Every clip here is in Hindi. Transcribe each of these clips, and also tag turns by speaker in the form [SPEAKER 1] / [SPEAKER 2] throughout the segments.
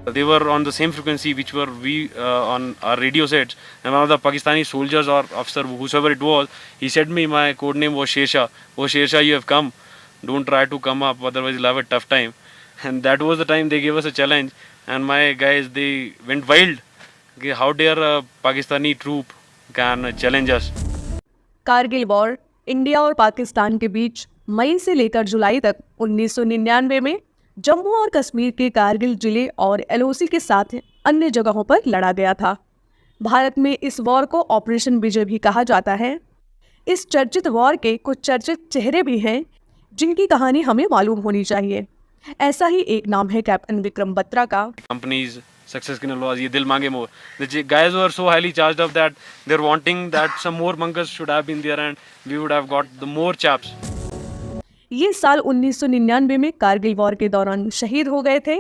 [SPEAKER 1] They were on the same frequency which were we on our radio sets, and one of the Pakistani soldiers or officer, whosoever it was, he said me, my code name was Shersha. Oh Shersha, you have come. Don't try to come up, otherwise you'll have a tough time. And that was the time they gave us a challenge, and my guys, they went wild. Okay, how dare a Pakistani troop can challenge us?
[SPEAKER 2] Kargil war India और पाकिस्तान के बीच मई से लेकर जुलाई तक 1999 में जम्मू और कश्मीर के कारगिल जिले और एलओसी के साथ अन्य जगहों पर लड़ा गया था। भारत में इस वॉर को ऑपरेशन विजय भी कहा जाता है। इस चर्चित वॉर के कुछ चर्चित चेहरे भी हैं जिनकी कहानी हमें मालूम होनी चाहिए। ऐसा ही एक नाम है कैप्टन विक्रम बत्रा का।
[SPEAKER 1] Companies success की was ये दिल मांगे मोर. The guys were so highly charged up that they're wanting that some more bunkers should have been there and we would have got the more chaps.
[SPEAKER 2] ये साल 1999 में कारगिल वॉर के दौरान शहीद हो गए थे।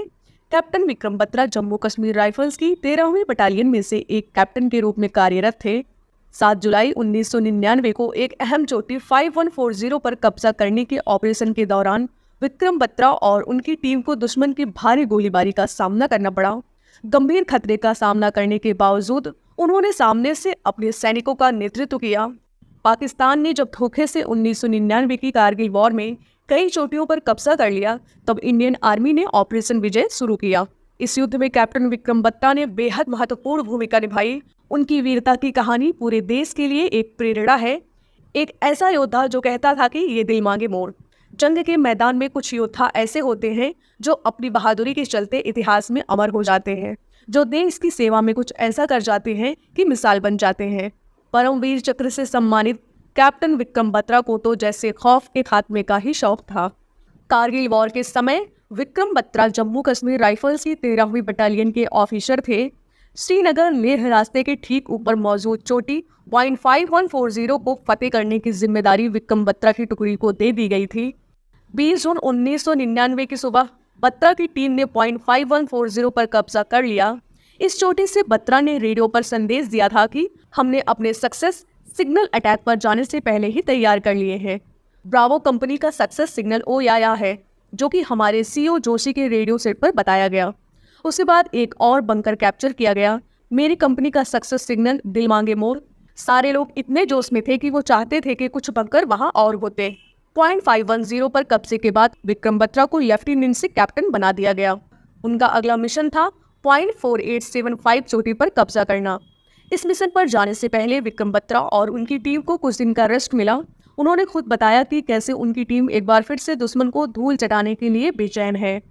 [SPEAKER 2] कैप्टन विक्रम बत्रा जम्मू कश्मीर राइफल्स की 13वीं बटालियन में से एक कैप्टन के रूप में कार्यरत थे। 7 जुलाई 1999 को एक अहम चोटी 5140 पर कब्जा करने के ऑपरेशन के दौरान विक्रम बत्रा और उनकी टीम को दुश्मन की भारी गोलीबारी का सामना करना पड़ा। गंभीर खतरे का सामना करने के बावजूद उन्होंने सामने से अपने सैनिकों का नेतृत्व किया। पाकिस्तान ने जब धोखे से 1999 की कारगिल वॉर में कई चोटियों पर कब्जा कर लिया, तब इंडियन आर्मी ने ऑपरेशन विजय शुरू किया। इस युद्ध में कैप्टन विक्रम बत्रा ने बेहद महत्वपूर्ण भूमिका निभाई। उनकी वीरता की कहानी पूरे देश के लिए एक प्रेरणा है। एक ऐसा योद्धा जो कहता था कि ये दिल मांगे मोर। जंग के मैदान में कुछ योद्धा ऐसे होते हैं जो अपनी बहादुरी के चलते इतिहास में अमर हो जाते हैं, जो देश की सेवा में कुछ ऐसा कर जाते हैं कि मिसाल बन जाते हैं। परमवीर चक्र से सम्मानित कैप्टन विक्रम बत्रा को तो जैसे खौफ के खात्मे का ही शौक था। कारगिल वॉर के समय विक्रम बत्रा जम्मू कश्मीर राइफल्स की 13वीं बटालियन के ऑफिसर थे। श्रीनगर लेह रास्ते के ठीक ऊपर मौजूद चोटी 5140 को फतेह करने की जिम्मेदारी विक्रम बत्रा की टुकड़ी को दे दी गई थी। 20 जून 1999 की सुबह बत्रा की टीम ने 5140 पर कब्जा कर लिया। इस चोटी से बत्रा ने रेडियो पर संदेश दिया था कि हमने अपने सक्सेस सिग्नल अटैक पर जाने से पहले ही तैयार कर लिए हैं। ब्रावो कंपनी का सक्सेस सिग्नल ओ या है, जो कि हमारे सीओ जोशी के रेडियो सेट पर बताया गया। उसके बाद एक और बंकर कैप्चर किया गया। मेरी कंपनी का सक्सेस सिग्नल दिल मांगे मोर। सारे लोग इतने जोश में थे कि वो चाहते थे कि कुछ बंकर वहां और होते। 510 पर कब्जे के बाद विक्रम बत्रा को लेफ्टिनेंट से कैप्टन बना दिया गया। उनका अगला मिशन था 0.4875 चोटी पर कब्जा करना। इस मिशन पर जाने से पहले विक्रम बत्रा और उनकी टीम को कुछ दिन का रेस्ट मिला। उन्होंने खुद बताया कि कैसे उनकी टीम एक बार फिर से दुश्मन को धूल चटाने के लिए बेचैन है।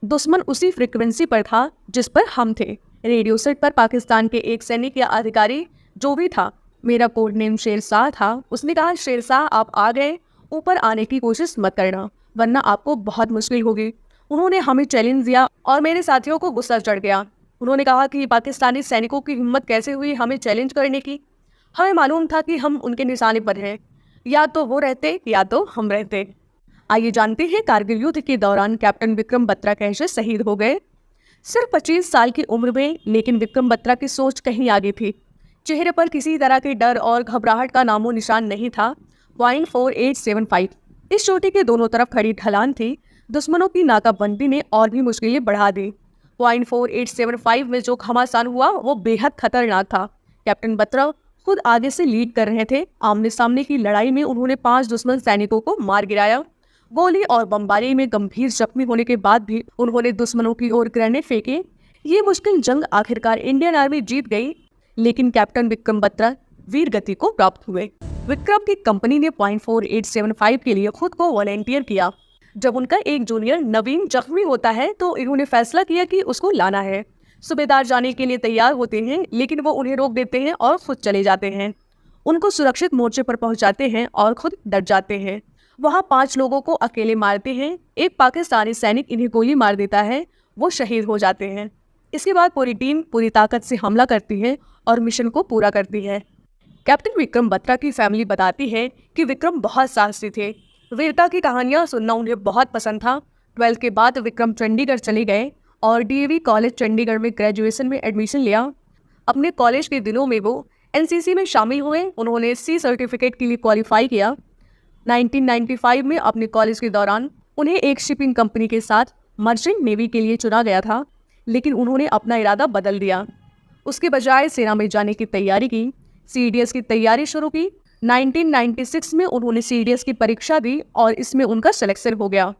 [SPEAKER 2] दुश्मन उसी फ्रीक्वेंसी पर था जिस पर हम थे। रेडियो सेट पर पाकिस्तान के एक सैनिक या अधिकारी जो भी था, मेरा कोड नेम शेरशाह था, उसने कहा, शेरशाह आप आ गए, ऊपर आने की कोशिश मत करना वरना आपको बहुत मुश्किल होगी। उन्होंने हमें चैलेंज दिया और मेरे साथियों को गुस्सा चढ़ गया। उन्होंने कहा कि पाकिस्तानी सैनिकों की हिम्मत कैसे हुई हमें चैलेंज करने की। हमें मालूम था कि हम उनके निशाने पर हैं, या तो वो रहते या तो हम रहते। आइए जानते हैं कारगिल युद्ध के दौरान कैप्टन विक्रम बत्रा कैसे शहीद हो गए। सिर्फ 25 साल की उम्र में, लेकिन विक्रम बत्रा की सोच कहीं आगे थी। चेहरे पर किसी तरह के डर और घबराहट का नामो निशान नहीं था। 0.4875 इस चोटी के दोनों तरफ खड़ी ढलान थी। दुश्मनों की नाकाबंदी ने और भी मुश्किलें बढ़ा दी। 0.4875 में जो घमासान हुआ वो बेहद खतरनाक था। कैप्टन बत्रा खुद आगे से लीड कर रहे थे। आमने सामने की लड़ाई में उन्होंने 5 दुश्मन सैनिकों को मार गिराया। गोली और बमबारी में गंभीर जख्मी होने के बाद भी उन्होंने दुश्मनों की ओर ग्रेनेड फेंके। ये मुश्किल जंग आखिरकार इंडियन आर्मी जीत गई, लेकिन कैप्टन विक्रम बत्रा वीर गति को प्राप्त हुए। विक्रम की कंपनी ने 0.4875 के लिए खुद को वॉलंटियर किया। जब उनका एक जूनियर नवीन जख्मी होता है तो इन्होंने फैसला किया कि उसको लाना है। सूबेदार जाने के लिए तैयार होते हैं, लेकिन वो उन्हें रोक देते हैं और खुद चले जाते हैं। उनको सुरक्षित मोर्चे पर पहुंचाते हैं और खुद डट जाते हैं। वहां 5 लोगों को अकेले मारते हैं। एक पाकिस्तानी सैनिक इन्हें गोली मार देता है, वो शहीद हो जाते हैं। इसके बाद पूरी टीम पूरी ताकत से हमला करती है और मिशन को पूरा करती है। कैप्टन विक्रम बत्रा की फैमिली बताती है कि विक्रम बहुत साहसी थे। वीरता की कहानियां सुनना उन्हें बहुत पसंद था। 12th के बाद विक्रम चंडीगढ़ चले गए और डीएवी कॉलेज चंडीगढ़ में ग्रेजुएशन में एडमिशन लिया। अपने कॉलेज के दिनों में वो एनसीसी में शामिल हुए। उन्होंने सी सर्टिफिकेट के लिए क्वालिफाई किया। 1995 में अपने कॉलेज के दौरान उन्हें एक शिपिंग कंपनी के साथ मर्चेंट नेवी के लिए चुना गया था। लेकिन उन्होंने अपना इरादा बदल दिया। उसके बजाय सेना में जाने की तैयारी की, सीडीएस की तैयारी शुरू की। 1996 में उन्होंने सीडीएस की परीक्षा दी और इसमें उनका सिलेक्शन हो गया।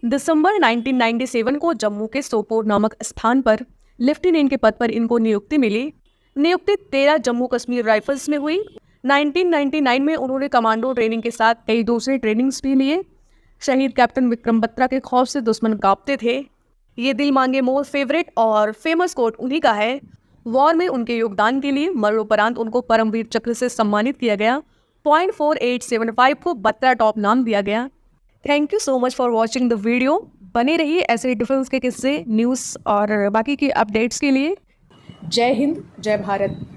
[SPEAKER 2] दिसंबर 1997 को जम्मू के सोपोर नामक स्थान पर लेफ्टिनेंट के पद पर इनको नियुक्ति मिली। नियुक्ति 13 जम्मू कश्मीर राइफल्स में हुई। 1999 में उन्होंने कमांडो ट्रेनिंग के साथ कई दूसरे ट्रेनिंग्स भी लिए। शहीद कैप्टन विक्रम बत्रा के खौफ से दुश्मन कांपते थे। ये दिल मांगे मोर फेवरेट और फेमस कोट उन्हीं का है। वॉर में उनके योगदान के लिए मरणोपरांत उनको परमवीर चक्र से सम्मानित किया गया। .4875 को बत्रा टॉप नाम दिया गया। Thank you so much for watching the video. बने रहिए ऐसे डिफेंस के किस्से, न्यूज़ और बाकी की अपडेट्स के लिए। जय हिंद, जय भारत।